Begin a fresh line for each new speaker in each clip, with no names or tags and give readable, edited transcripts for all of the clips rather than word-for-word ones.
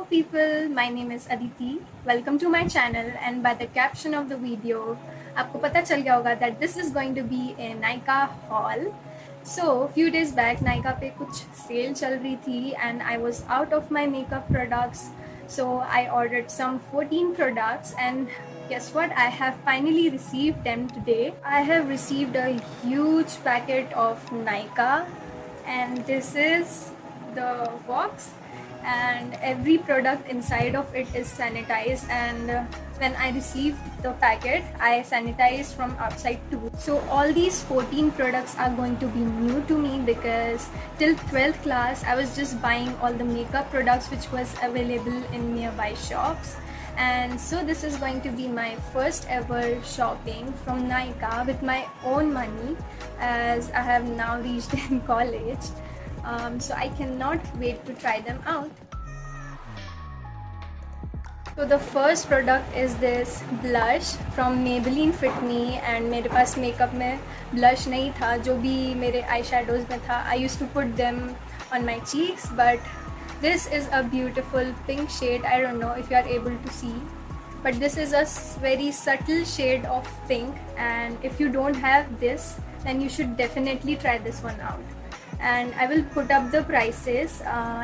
people, my name is Aditi. Welcome to my channel, and by the caption of the video आपको पता चल गया होगा that this is going to be a Nykaa haul. So few days back Nykaa पे कुछ sale चल रही थी and I was out of my makeup products, so I ordered some 14 products and guess what, I have finally received them today. I have received a huge packet of Nykaa and this is the box, and every product inside of it is sanitized, and when I received the packet I sanitized from outside too. So all these 14 products are going to be new to me because till 12th class I was just buying all the makeup products which was available in nearby shops, and so this is going to be my first ever shopping from Nykaa with my own money as I have now reached in college. So I cannot wait to try them out. So the first product is this blush from Maybelline Fit Me, and मेरे पास makeup में blush नहीं था, जो भी मेरे eyeshadows में था I used to put them on my cheeks, but this is a beautiful pink shade. I don't know if you are able to see, but this is a very subtle shade of pink, and if you don't have this then you should definitely try this one out. And I will put up the prices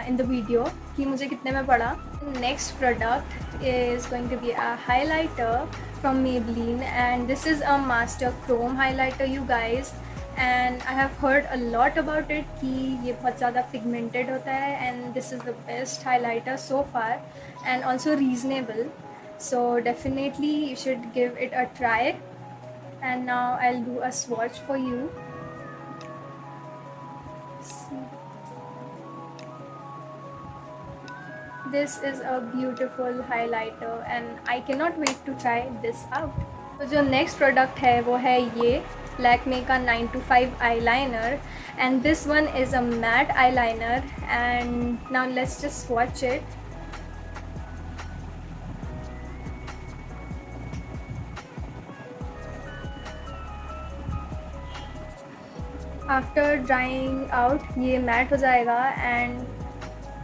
in the video कि मुझे कितने में पड़ा. Next product is going to be a highlighter from Maybelline, and this is a Master Chrome highlighter, you guys. And I have heard a lot about it कि ये बहुत ज़्यादा pigmented होता है, and this is the best highlighter so far and also reasonable. So definitely you should give it a try. And now I'll do a swatch for you. This is a beautiful highlighter and I cannot wait to try this out. तो जो next product है वो है ये Lakme का 925 eyeliner, and this one is a matte eyeliner. And now let's just swatch it. After drying out ये matte हो जाएगा, and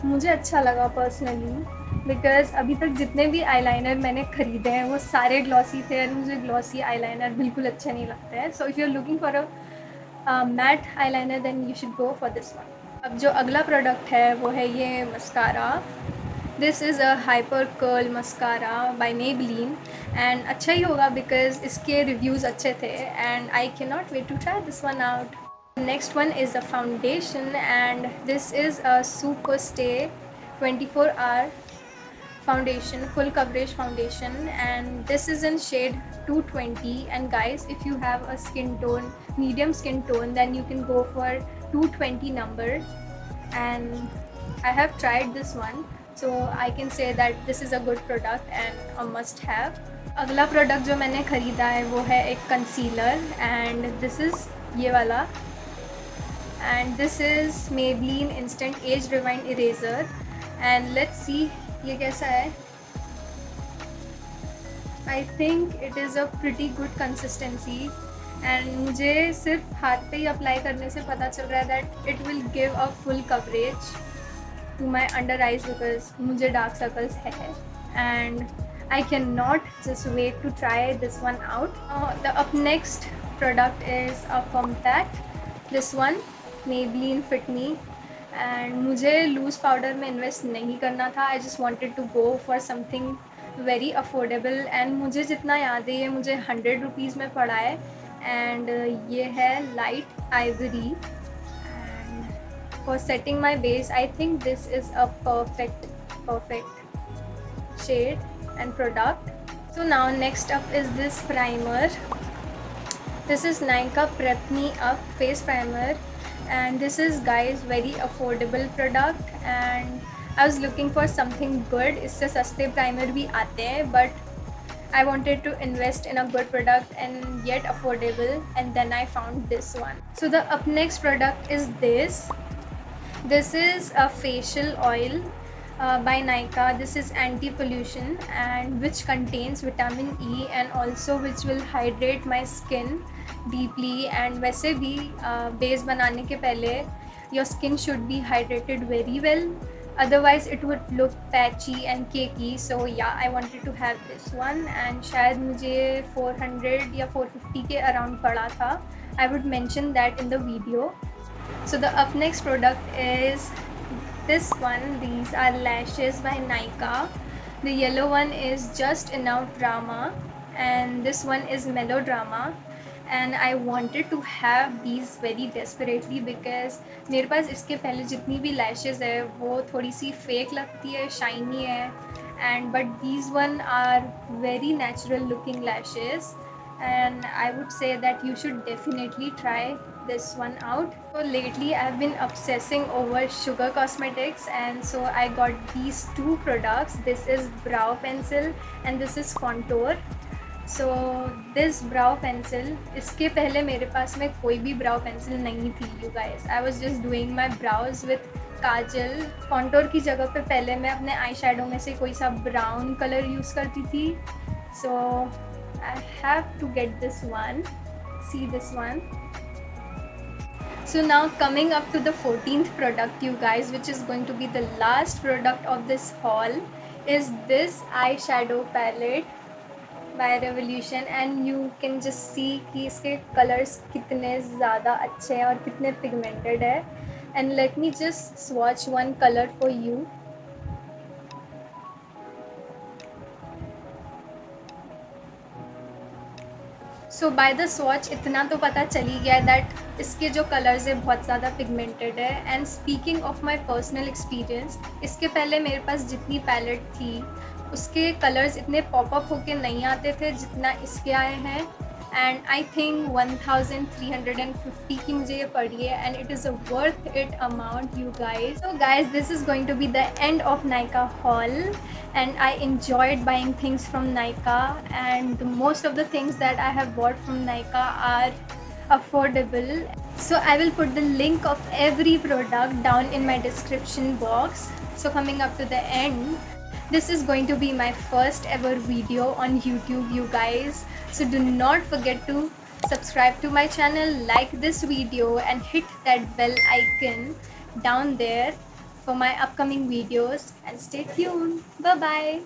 मुझे अच्छा लगा पर्सनली बिकॉज अभी तक जितने भी आईलाइनर मैंने ख़रीदे हैं वो सारे ग्लॉसी थे और मुझे ग्लॉसी आईलाइनर बिल्कुल अच्छा नहीं लगता है. So if you are looking for a matte eyeliner then you should go for this one. अब जो अगला प्रोडक्ट है वो है ये mascara. This is a hyper curl mascara by Maybelline, and अच्छा ही होगा बिकॉज इसके रिव्यूज़ अच्छे थे and I can not wait to try this one out. Next one is a foundation, and this is a Super Stay 24-hour foundation, full coverage foundation, and this is in shade 220. And guys, if you have a skin tone, medium skin tone, then you can go for 220 number, and I have tried this one, so I can say that this is a good product and a must have. अगला product जो मैंने ख़रीदा है वो है एक concealer, and this is ये वाला, and this is Maybelline Instant Age Rewind Eraser, and let's see ये कैसा है. I think it is a pretty good consistency, and मुझे सिर्फ हाथ पे ही अप्लाई करने से पता चल रहा है that it will give a full coverage to my under eyes because मुझे dark circles है, and I cannot just wait to try this one out. The up next product is a compact, this one Maybelline Fit Me, and मुझे loose powder में invest नहीं करना था. I just wanted to go for something very affordable, and मुझे जितना याद है ये मुझे 100 रुपीज़ में पड़ा है, एंड ये है light Ivory. And for setting my base I think this is a perfect shade and product. So now next up is this primer. This is Nykaa Prep Me Up face primer, and this is guys very affordable product, and I was looking for something good. इससे सस्ते primer भी आते हैं, but I wanted to invest in a good product and yet affordable, and then I found this one. So the up next product is this. This is a facial oil by Nykaa. This is anti-pollution and which contains vitamin E and also which will hydrate my skin deeply. And वैसे भी base बनाने के पहले your skin should be hydrated very well, otherwise it would look patchy and cakey. So yeah, I wanted to have this one, and शायद मुझे 400 या 450 के around पड़ा था. I would mention that in the video. So the up next product is this one. These are lashes by Nykaa. The yellow one is Just Enough Drama and this one is Melodrama. And I wanted to have these very desperately because मेरे पास इसके पहले जितनी भी lashes है वो थोड़ी सी fake लगती है, shiny है, and but these one are very natural looking lashes, and I would say that you should definitely try this one out. So lately I've been obsessing over Sugar Cosmetics, and so I got these two products. This is brow pencil and this is contour. So this brow pencil, इसके पहले मेरे पास में कोई भी brow pencil नहीं थी you guys. I was just doing my brows with Kajal. contour की जगह पे पहले मैं अपने आई शेडो में से कोई सा brown color यूज़ करती थी. So I have to get this one. See this one. So now coming up to the 14th product you guys, which is going to be the last product of this haul, is this eyeshadow palette by Revolution, and you can just see कि इसके colors कितने ज़्यादा अच्छे हैं और कितने pigmented है. And let me just swatch one color for you. So by the swatch इतना तो पता चली गया that इसके जो colors है बहुत ज़्यादा pigmented है. And speaking of my personal experience, इसके पहले मेरे पास जितनी palette थी उसके कलर्स इतने पॉपअप होके नहीं आते थे जितना इसके आए हैं. एंड आई थिंक 1350 की मुझे ये पड़ी है, and it is a worth it amount you guys. So guys, this is going to be the end of Nykaa haul, and I enjoyed buying things from Nykaa, and most of the things that I have bought from Nykaa are affordable. So I will put the link of every product down in my description box. So coming up to the end, this is going to be my first ever video on YouTube you guys. So do not forget to subscribe to my channel, like this video and hit that bell icon down there for my upcoming videos, and stay tuned. Bye bye.